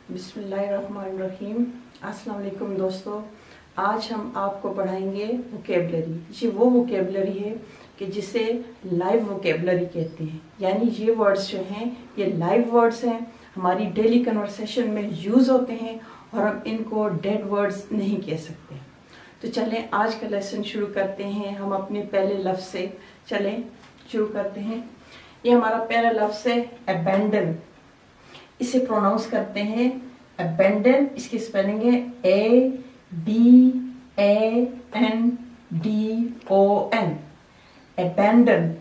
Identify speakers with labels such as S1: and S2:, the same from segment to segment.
S1: बिस्मिल्लाहिर्रहमानिर्रहीम। अस्सलाम वालेकुम दोस्तों, आज हम आपको पढ़ाएंगे वोकेबलरी। ये वो वोकेबलरी है कि जिसे लाइव वोकेबलरी कहते हैं, यानी ये वर्ड्स जो हैं ये लाइव वर्ड्स हैं, हमारी डेली कन्वर्सेशन में यूज़ होते हैं और हम इनको डेड वर्ड्स नहीं कह सकते। तो चलें आज का लेसन शुरू करते हैं। हम अपने पहले लफ्ज़ से चलें शुरू करते हैं। ये हमारा पहला लफ्ज़ है अबैंडन। इसे प्रोनाउंस करते हैं अबैंडन। इसकी स्पेलिंग है ABANDON, अबैंडन,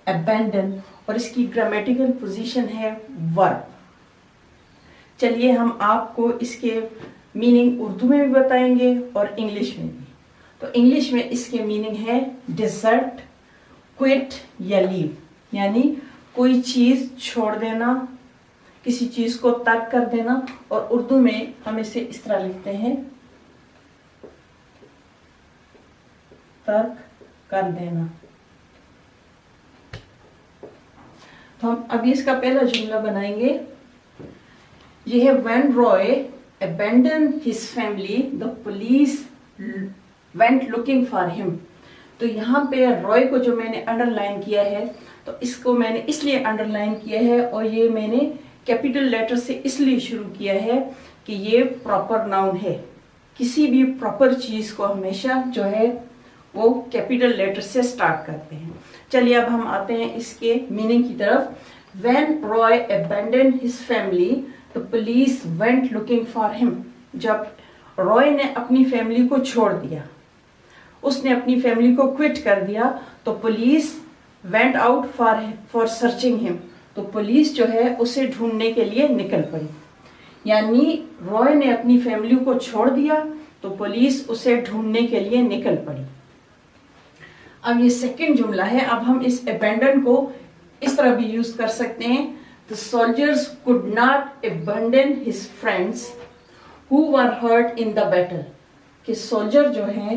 S1: अबैंडन। और इसकी ग्रामेटिकल पोजीशन है वर्ब। चलिए हम आपको इसके मीनिंग उर्दू में भी बताएंगे और इंग्लिश में भी। तो इंग्लिश में इसके मीनिंग है डिसर्ट, क्विट या लीव, यानी कोई चीज़ छोड़ देना, किसी चीज़ को तर्क कर देना। और उर्दू में हम इसे इस तरह लिखते हैं तर्क कर देना। तो हम अभी इसका पहला जुमला बनाएंगे। यह है when Roy abandoned his family, the police went looking for him। तो यहाँ पे रॉय को जो मैंने अंडरलाइन किया है, तो इसको मैंने इसलिए अंडरलाइन किया है और ये मैंने कैपिटल लेटर से इसलिए शुरू किया है कि ये प्रॉपर नाउन है। किसी भी प्रॉपर चीज़ को हमेशा जो है वो कैपिटल लेटर से स्टार्ट करते हैं। चलिए अब हम आते हैं इसके मीनिंग की तरफ। When Roy abandoned his family, the police went looking for him। जब रॉय ने अपनी फैमिली को छोड़ दिया, उसने अपनी फैमिली को क्विट कर दिया, तो police went out for searching him. तो पुलिस जो है उसे ढूंढने के लिए निकल पड़ी। यानी रॉय ने अपनी फैमिली को छोड़ दिया तो पुलिस उसे ढूंढने के लिए निकल पड़ी। अब ये सेकंड जुमला है। अब हम इस अबैंडन को इस तरह भी यूज कर सकते हैं। The soldiers could not abandon his friends who were hurt in the battle. कि सोल्जर जो है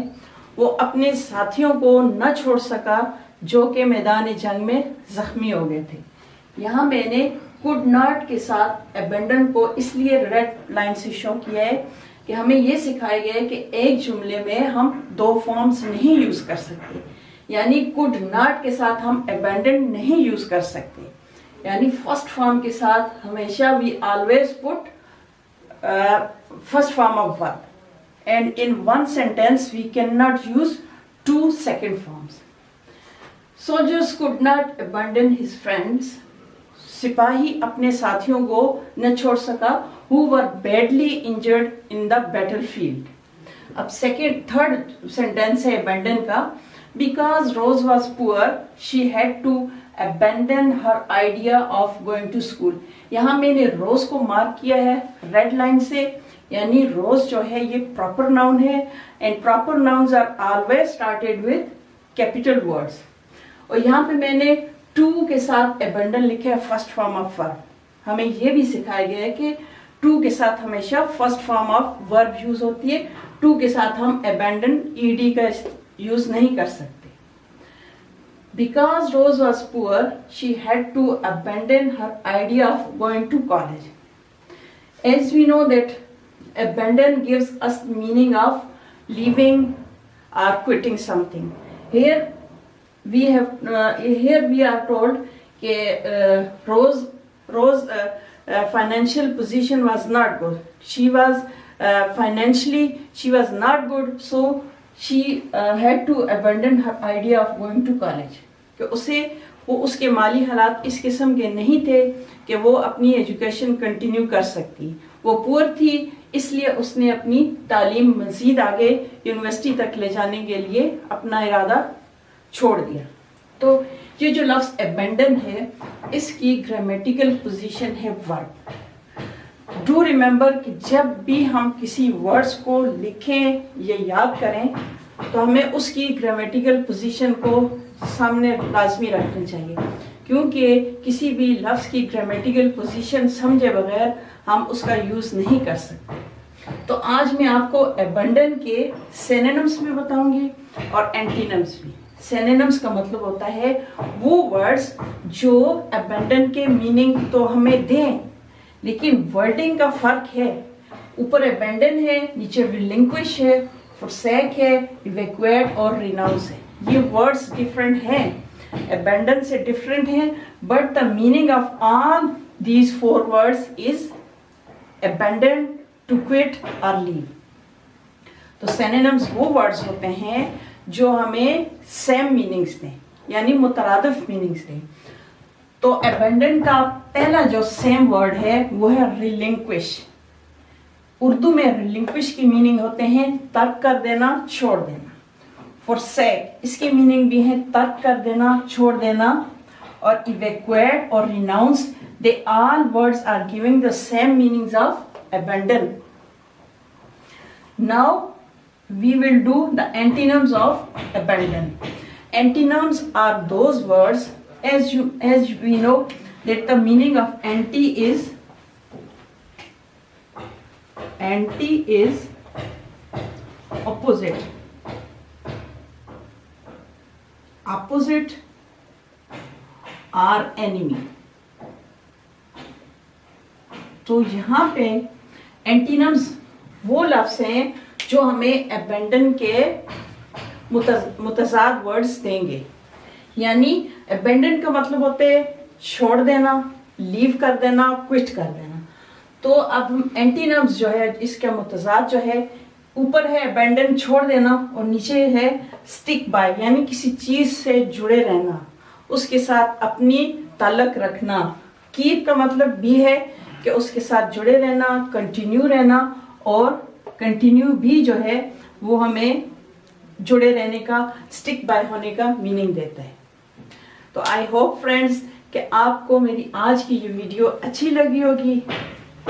S1: वो अपने साथियों को न छोड़ सका जो कि मैदान जंग में जख्मी हो गए थे। यहाँ मैंने कुड नॉट के साथ अबैंडन को इसलिए रेड लाइन से शो किया है कि हमें ये सिखाया गया है कि एक जुमले में हम दो फॉर्म्स नहीं यूज कर सकते। यानी कुड नॉट के साथ हम अबैंडन नहीं यूज कर सकते। यानी फर्स्ट फॉर्म के साथ हमेशा we always put first form of verb, and in one sentence we can not use two second forms. Soldiers could not abandon his friends. सिपाही अपने साथियों को न छोड़ सका। Who were badly injured in the battlefield. अब third sentence है abandon का। Because Rose was poor she had to abandon her idea of going to school. यहाँ मैंने रोज को मार्क किया है रेड लाइन से। यानी रोज जो है ये प्रॉपर नाउन है, and proper nouns are always started with capital words. और यहाँ पे मैंने टू के साथ अबैंडन लिखा है फर्स्ट फॉर्म ऑफ वर्ब। हमें यह भी सिखाया गया है कि टू के साथ हमेशा first form of verb use होती है। टू के साथ हम अबैंडन ईडी का यूज नहीं कर सकते। Because Rose was poor she had to abandon her idea of going to college. As we know that abandon gives us meaning of leaving or quitting something. Here we are told that Rose financial position was not good. She was financially she was not good, so she had to abandon her idea of going to college. कि उसके माली हालात इस किस्म के नहीं थे कि वो अपनी एजुकेशन कंटिन्यू कर सकती। वो पुअर थी, इसलिए उसने अपनी तालीम मजीद आगे यूनिवर्सिटी तक ले जाने के लिए अपना इरादा छोड़ दिया। तो ये जो लफ्ज़ अबैंडन है इसकी ग्रामेटिकल पोजीशन है वर्ब। डू रिमेंबर कि जब भी हम किसी वर्ड्स को लिखें या याद करें तो हमें उसकी ग्रामेटिकल पोजीशन को सामने लाजमी रखनी चाहिए, क्योंकि किसी भी लफ्ज़ की ग्रामेटिकल पोजीशन समझे बगैर हम उसका यूज़ नहीं कर सकते। तो आज मैं आपको अबैंडन के सिनोनिम्स भी बताऊंगी और एंटीनिम्स भी। सिनोनिम्स का मतलब होता है वो वर्ड्स जो अबैंडन के मीनिंग तो हमें दें लेकिन वर्डिंग का फर्क है। ऊपर अबेंडन है, नीचे रिलिंक्विश है, forsake है, evacuate और renounce है। ये वर्ड्स डिफरेंट हैं, अबेंडन से डिफरेंट हैं, but the meaning of all these 4 words is abandon, to quit और लीव। तो सिनोनिम्स वो वर्ड्स होते हैं जो हमें सेम मीनिंग्स दें, यानी मुतरादिफ मीनिंग्स दें। तो अबेंडन का पहला जो सेम वर्ड है वो है रिलिंक्विश। उर्दू में रिलिंक्विश की मीनिंग होते हैं तर्क कर देना, छोड़ देना। forsake इसकी मीनिंग भी है तर्क कर देना, छोड़ देना। और evacuate और renounce, they all words are giving the same meanings of abandon. Now we will do the antonyms of abandon. Antonyms are those words, as we know that the meaning of anti is opposite. Opposite or enemy. तो यहाँ पे antonyms वो लफ्ज हैं जो हमें abandon के मुतजाद words देंगे। यानी अबेंडन का मतलब होते है छोड़ देना, लीव कर देना, क्विट कर देना। तो अब हम एंटीनम्स जो है इसका मुतजाद जो है, ऊपर है अबेंडन छोड़ देना और नीचे है स्टिक बाय, यानी किसी चीज से जुड़े रहना, उसके साथ अपनी ताल्लुक रखना। कीप का मतलब भी है कि उसके साथ जुड़े रहना, कंटिन्यू रहना, और कंटिन्यू भी जो है वो हमें जुड़े रहने का, स्टिक बाय होने का मीनिंग देता है। तो आई होप फ्रेंड्स कि आपको मेरी आज की ये वीडियो अच्छी लगी होगी।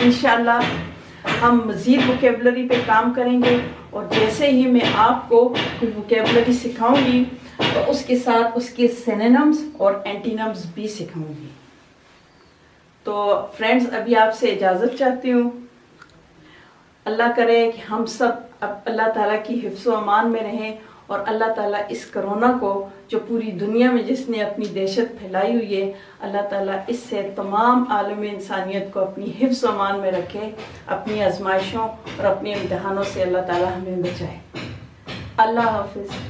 S1: इंशाल्लाह हम मज़ीद वोकेबलरी पे काम करेंगे, और जैसे ही मैं आपको कोई वोकेबलरी सिखाऊंगी तो उसके साथ उसके सिनोनिम्स और एंटीनम्स भी सिखाऊंगी। तो फ्रेंड्स अभी आपसे इजाज़त चाहती हूँ। अल्लाह करे कि हम सब अब अल्लाह ताला की हिफ्ज़ व अमान में रहें, और अल्लाह ताला इस कोरोना को जो पूरी दुनिया में जिसने अपनी दहशत फैलाई हुई है, अल्लाह ताला इससे तमाम आलम इंसानियत को अपनी हिफ्ज़ व अमान में रखे, अपनी आजमाइशों और अपने इम्तिहानों से अल्लाह ताला हमें बचाए। अल्लाह हाफिज़।